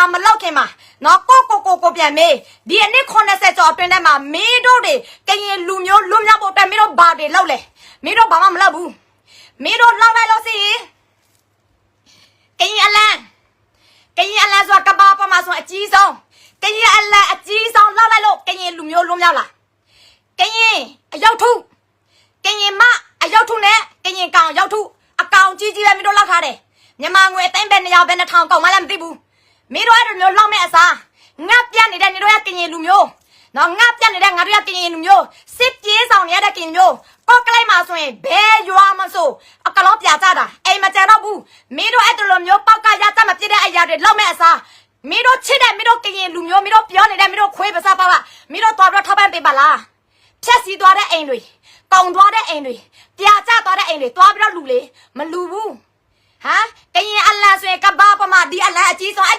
ရာမလောက်ခင်မှာနော်ကိုပြန်မေးဒီအနည်း80ကျော်အတွင်းထဲမှာမင်းတို့တွေကရင်လူမျိုးလွတ်မြောက်ဖို့အတွက်မင်းတို့ဘာတွေလုပ်လဲမင်းတို့ဘာမှမလုပ်ဘူးမင်းတို့လောက်လိုက်လို့စီကရင်အလန်းဆိုတာကဘာပေါ်မှာဆိုအကြီးဆုံးကရင်အလန်းအကြီးဆုံးလောက်လိုက်လို့ကရင်လူမျိုးလွတ်မြောက်လာကရင်အရောက်ထုကရင်မအရောက်ထုနဲ့ကရင်ကောင်ရောက်ထုအကောင်ကြီးပဲမင်းတို့လောက်ထားတယ်မြန်မာငွေအသိန်းပဲ200ပဲ2000ကောင်မှလည်းမသိဘူးမင်းတို့အဲ့လိုမျိုးလောက်မဲ့အစားငါပြနေတဲ့နေတို့ရကရင်လူမျိုးနော်ငါပြနေတဲ့ငါတို့ရကရင်လူမျိုးစစ်ပြေးဆောင်နေရတဲ့ကရင်မျိုးကော့ကလိုက်မှာဆိုရင်ဘဲရွာမဆိုအကလောပြကြတာအိမ်မကြတော့ဘူးမင်းတို့အဲ့လိုမျိုးပောက်ကရတတ်မပြစ်တဲ့အရာတွေလောက်မဲ့အစားမင်းတို့ချစ်တဲ့မင်းတို့ကရင်လူမျိုးမင်းတို့ပြောနေတဲ့မင်းတို့ခွေးပါစားပါမင်းတို့သွားပြီးထောက်ပံ့ပေးပါလားဖြက်စီသွားတဲ့အိမ်တွေကောင်းသွားတဲ့အိမ်တွေပြာကျသွားတဲ့အိမ်တွေသွားပြီးတော့လူလေမလူဘူးဟမ်ကရင်အလန်ဆိုရင်ကဘာပမာဒီအလန်အကြီးဆုံး